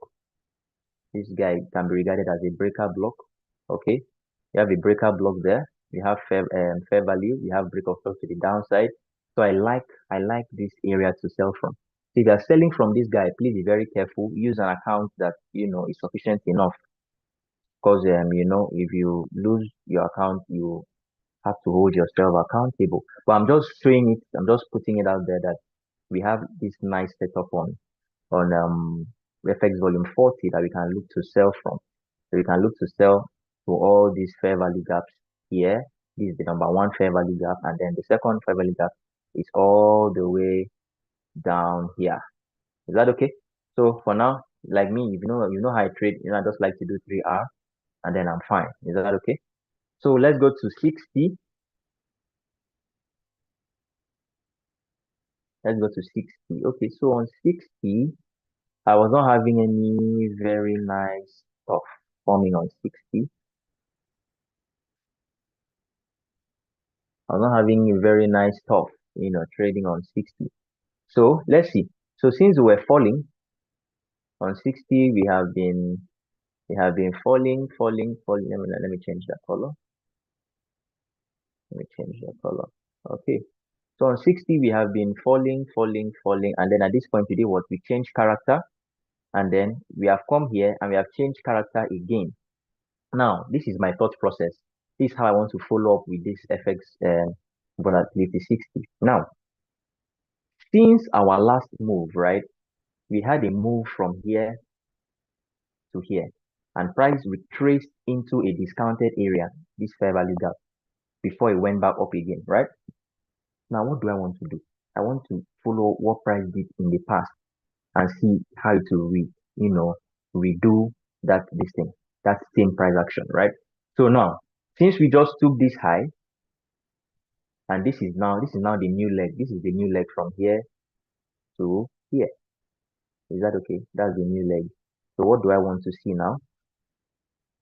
This guy can be regarded as a breaker block. Okay. We have a breaker block there. We have fair value. We have break of structure to the downside. So I like this area to sell from. So if you're selling from this guy, please be very careful. Use an account that is sufficient enough. Because if you lose your account, you have to hold yourself accountable. But I'm just showing it, I'm just putting it out there that we have this nice setup on FX volume 40 that we can look to sell from. So we can look to sell to all these fair value gaps here. This is the number one fair value gap, and then the second fair value gap is all the way down here. Is that okay? So for now, like me, you know how I trade, I just like to do 3R and then I'm fine. Is that okay? So let's go to 60. Let's go to 60. Okay, so on 60, I was not having any very nice stuff forming on 60. I was not having a very nice stuff, trading on 60. So let's see. So since we're falling, On 60, we have been falling, falling, falling. Let me change that color. Let me change that color. Okay. So on 60, we have been falling, falling, falling. And then at this point today, what we changed character. And then we have come here and we have changed character again. Now, this is my thought process. This is how I want to follow up with this FX volatility 60. Now, since our last move, right, we had a move from here to here. And price retraced into a discounted area, this fair value gap, before it went back up again, right? Now, what do I want to do? I want to follow what price did in the past and see how to redo this thing, that same price action, right? So now, since we just took this high, and this is now the new leg. This is the new leg from here to here. Is that okay? That's the new leg. So what do I want to see now?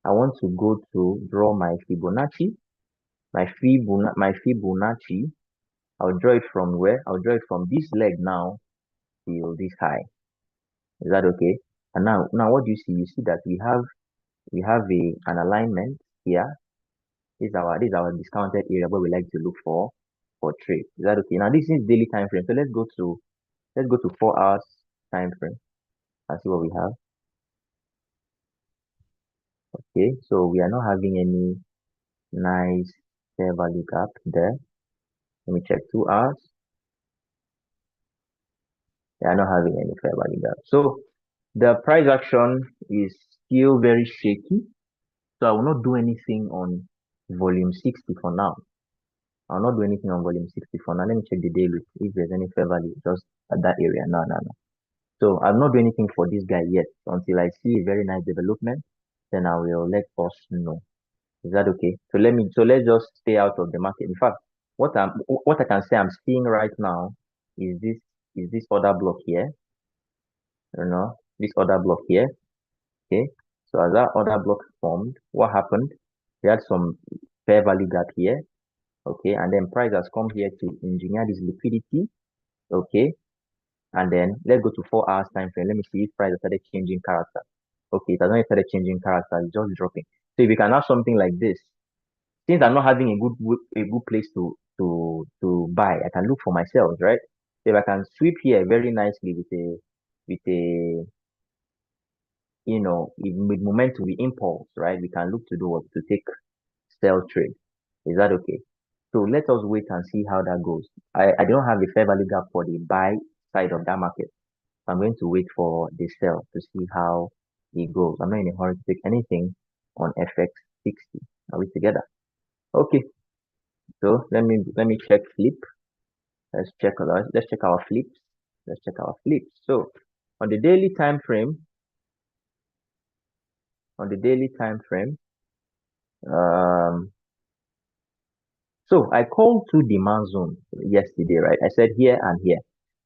I want to go to draw my Fibonacci. My Fibonacci. I'll draw it from where? I'll draw it from this leg now till this high. Is that okay? And now what do you see? You see that we have an alignment here. This is our discounted area where we like to look for trade. Is that okay? Now this is daily time frame. So let's go to 4 hours time frame and see what we have. Okay, so we are not having any nice fair value gap there. Let me check 2 hours. They are not having any fair value gap. So the price action is still very shaky. So I will not do anything on volume 60 for now. I'll not do anything on volume 60 for now. Let me check the daily if there's any fair value just at that area. No, no, no. So I'll not do anything for this guy yet until I see a very nice development. Then I will let us know. Is that okay? So let's just stay out of the market. In fact, what I can say I'm seeing right now is this other block here. This other block here. Okay. So as that other block formed, what happened? We had some fair value gap here. Okay, and then price has come here to engineer this liquidity. Okay, and then let's go to 4 hours time frame. Let me see if price has started changing character. Okay, it has not started changing character, it's just dropping. So if you can have something like this, since I'm not having a good place to buy, I can look for myself, right? So if I can sweep here very nicely with a with momentum, with impulse, right? We can look to do what to take sell trade. Is that okay? So let us wait and see how that goes. I don't have the fair value gap for the buy side of that market. I'm going to wait for the sell to see how it goes. I'm not in a hurry to take anything on FX 60. Are we together? Okay. So let me check flip. Let's check our flips. Let's check our flips. So on the daily time frame, um, so I called two demand zones yesterday, right? I said here and here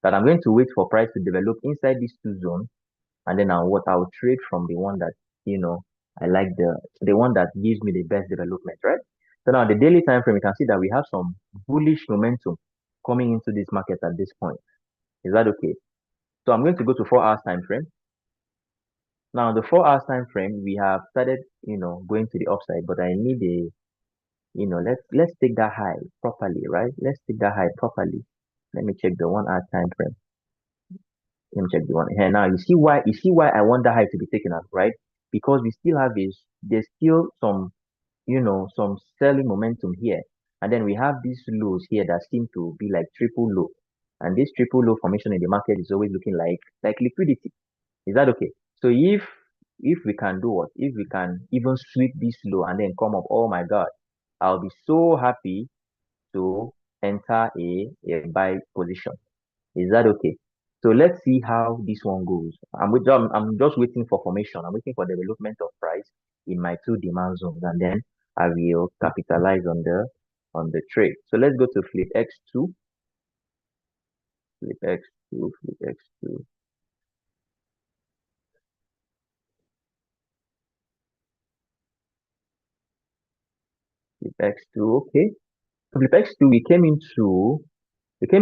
that I'm going to wait for price to develop inside these two zones, and then I'll trade from the one that I like, the one that gives me the best development, right? So now the daily time frame, you can see that we have some bullish momentum coming into this market at this point. Is that okay? So I'm going to go to 4 hours time frame. Now the 4 hours time frame, we have started, going to the upside, but I need let's take that high properly, right? Let's take that high properly. Let me check the 1 hour time frame. Let me check the one here now. You see why I want that high to be taken out, right? Because there's still some selling momentum here. And then we have these lows here that seem to be like triple low. And this triple low formation in the market is always looking like liquidity. Is that okay? So if we can do what? If we can even sweep this low and then come up, oh my God, I'll be so happy to enter a buy position. Is that okay? So let's see how this one goes. I'm just waiting for formation. I'm waiting for development of price in my two demand zones, and then I will capitalize on the trade. So let's go to flip X2, flip X2, flip X2, flip X2. Okay. So flip X2, we came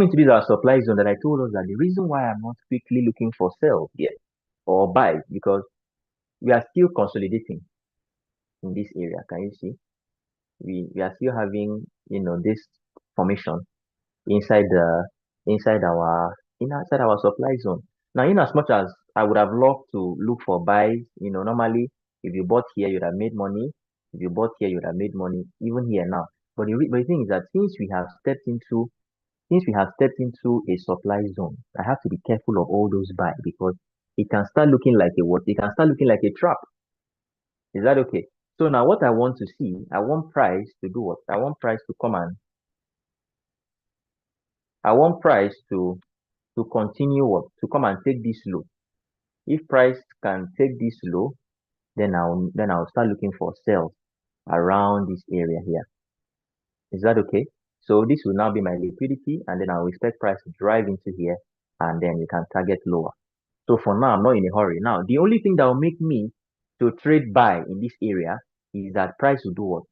into this our supply zone that I told us that the reason why I'm not quickly looking for sell here or buys because we are still consolidating in this area. Can you see? We are still having, this formation inside the inside our supply zone. Now, in as much as I would have loved to look for buys, normally if you bought here, you'd have made money. If you bought here, you'd have made money, even here now. But the thing is that since we have stepped into a supply zone, I have to be careful of all those buys because it can start looking like a what? It can start looking like a trap. Is that okay? So now what I want to see, I want price to do what? I want price to continue what? To come and take this low. If price can take this low, then I'll start looking for sales around this area here. Is that okay? So this will now be my liquidity, and then I'll expect price to drive into here, and then you can target lower. So for now, I'm not in a hurry. Now, the only thing that will make me to trade buy in this area is that price will do what?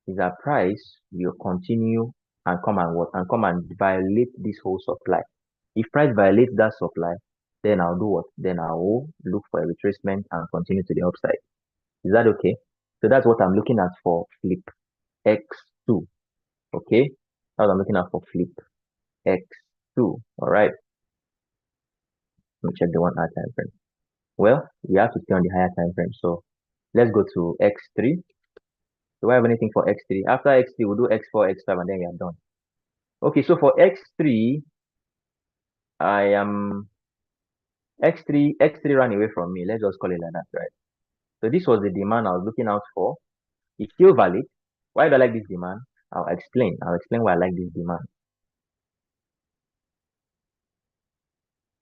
Is that price will continue and come and what? And come and violate this whole supply. If price violates that supply, then I'll do what? Then I will look for a retracement and continue to the upside. Is that okay? So that's what I'm looking at for flip X2. Okay? That's what I'm looking at for flip X2. All right. Let me check the 1 hour time frame. Well, we have to stay on the higher time frame. So let's go to X3. Do I have anything for X3? After X3, we'll do X4, X5, and then we are done. Okay, so for X3, I am X3 ran away from me. Let's just call it like that, right? So this was the demand I was looking out for. It's still valid. Why do I like this demand? I'll explain. I'll explain why I like this demand.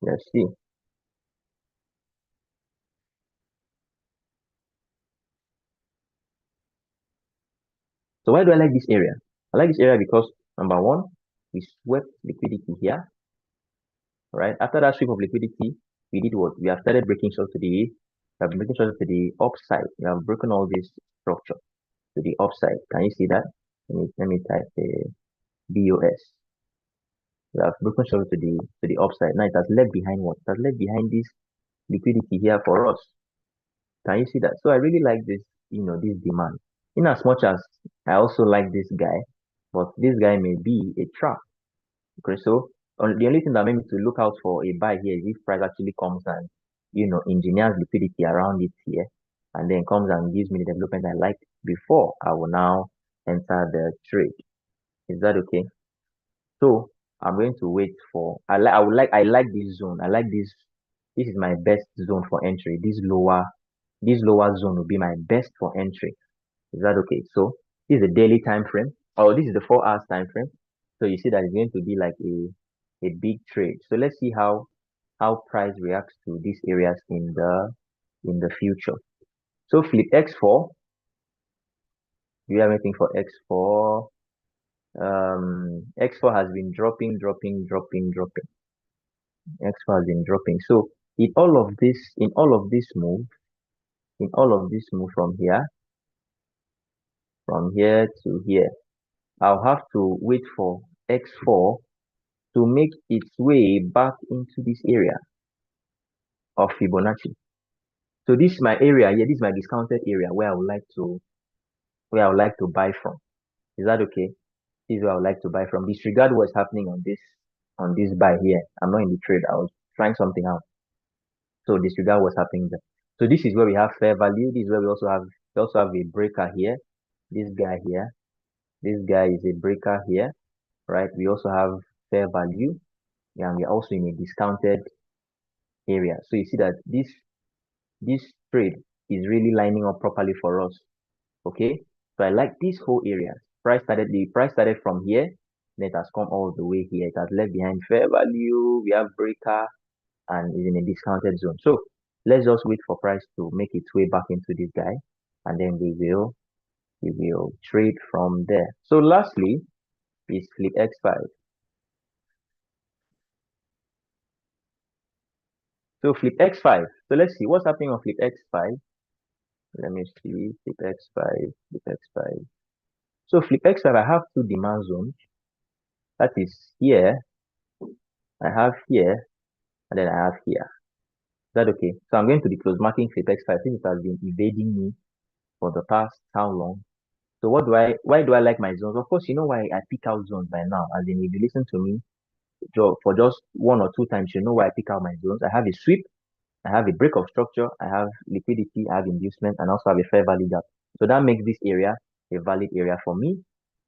Let's see. So why do I like this area? I like this area because number one, we swept liquidity here, right? After that sweep of liquidity, we did what? We have started breaking short to the upside. We have broken all this structure to the upside. Can you see that? Let me type BOS. We have broken short to the upside. Now it has left behind what? It has left behind this liquidity here for us. Can you see that? So I really like this, this demand. In as much as I also like this guy, but this guy may be a trap. Okay, so the only thing that made me to look out for a buy here is if price actually comes and engineers liquidity around it here, and then comes and gives me the development I like before I will now enter the trade. Is that okay? So I'm going to wait for I like this zone. I like this. This is my best zone for entry. This lower zone will be my best for entry. Is that okay? So this is a daily time frame, or this is the 4 hours time frame. So you see that it's going to be like a big trade. So let's see how price reacts to these areas in the future. So flip X4. Do you have anything for X4? X4 has been dropping, dropping, dropping, dropping. X4 has been dropping. So in all of this move from here to here, I'll have to wait for X4 to make its way back into this area of Fibonacci. So this is my area here. This is my discounted area where I would like to buy from. Is that okay? This is where I would like to buy from. Disregard what's happening on this buy here. I'm not in the trade. I was trying something out. So disregard what's happening there. So this is where we have fair value. This is where we also have a breaker here. This guy here. This guy is a breaker here, right? We also have fair value, and we're also in a discounted area. So you see that this trade is really lining up properly for us. Okay, so I like this whole area. The price started from here, then it has come all the way here. It has left behind fair value. We have breaker and is in a discounted zone. So let's just wait for price to make its way back into this guy, and then we will trade from there. So lastly is flip X5. So flip X5. So let's see what's happening on flip X5. Let me see flip X5, flip X5. So flip X5, I have two demand zones. That is here, I have here, and then I have here. that okay? So I'm going to the close marking for text 5 since it has been evading me for the past how long? So why do I like my zones? Of course, you know why I pick out zones by now. As in, if you listen to me for just one or two times, you know why I pick out my zones. I have a sweep, I have a break of structure, I have liquidity, I have inducement, and also have a fair value gap. So that makes this area a valid area for me.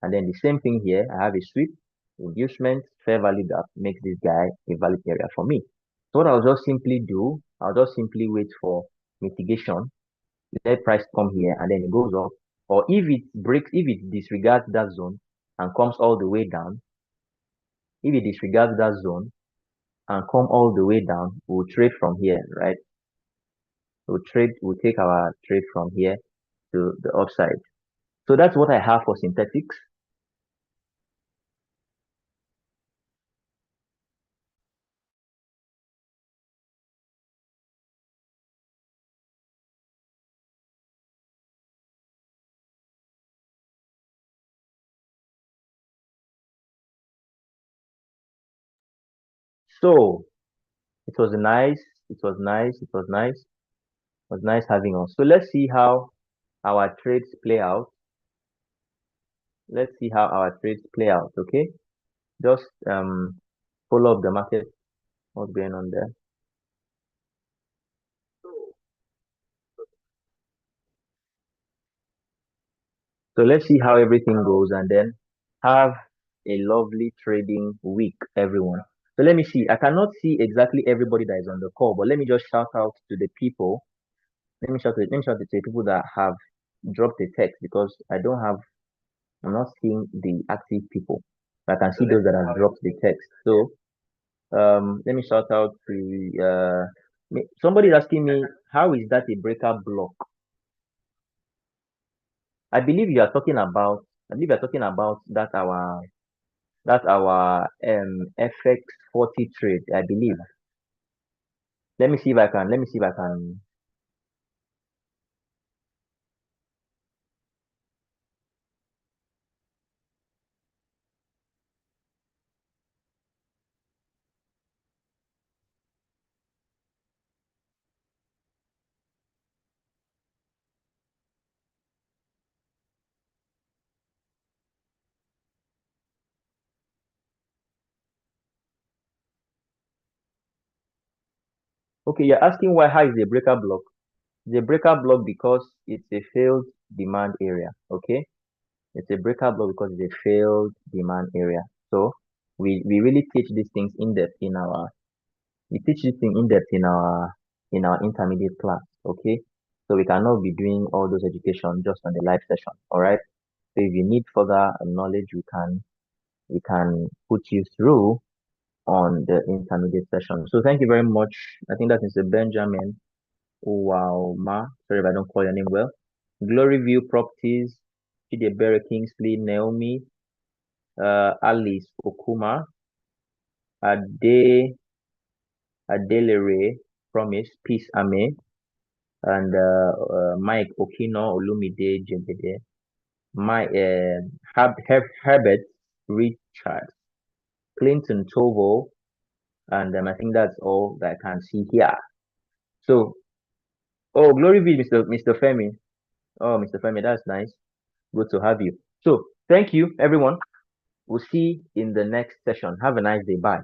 And then the same thing here, I have a sweep, inducement, fair value gap makes this guy a valid area for me. So what I'll just simply do, I'll just simply wait for mitigation, let price come here, and then it goes up. Or if it breaks, if it disregards that zone and comes all the way down, if it disregards that zone and come all the way down, we'll trade from here, right? We'll take our trade from here to the upside. So that's what I have for synthetics. So it was nice, it was nice, it was nice, it was nice having us. So let's see how our trades play out. Let's see how our trades play out, okay? Just follow up the market, what's going on there. So let's see how everything goes and then have a lovely trading week, everyone. So let me see. I cannot see exactly everybody that is on the call, but let me just shout out to the people. Let me shout out to the people that have dropped the text because I'm not seeing the active people. I can see those that have dropped the text. So let me shout out to somebody is asking me, how is that a breakout block? I believe you are talking about that our FX 40 trade, I believe. Let me see if I can. Okay, you're asking why how is a breaker block? It's a breaker block because it's a failed demand area. Okay, it's a breaker block because it's a failed demand area. So we really teach these things in depth in our we teach this thing in depth in our intermediate class. Okay, so we cannot be doing all those education just on the live session. All right. So if you need further knowledge, we can put you through on the intermediate session. So thank you very much. I think that is a Benjamin Uwauma. Sorry if I don't call your name well. Glory View Properties, Chidebere Kingsley, Naomi, Alice Okuma, Ade Adelere, Promise, Peace Ame, and Mike Okino Olumide Jebede, my Herbert Richard, Clinton Tovo, and I think that's all that I can see here. So, oh, glory be, Mr. Femi. Oh, Mr. Femi, that's nice. Good to have you. So, thank you, everyone. We'll see in the next session. Have a nice day. Bye.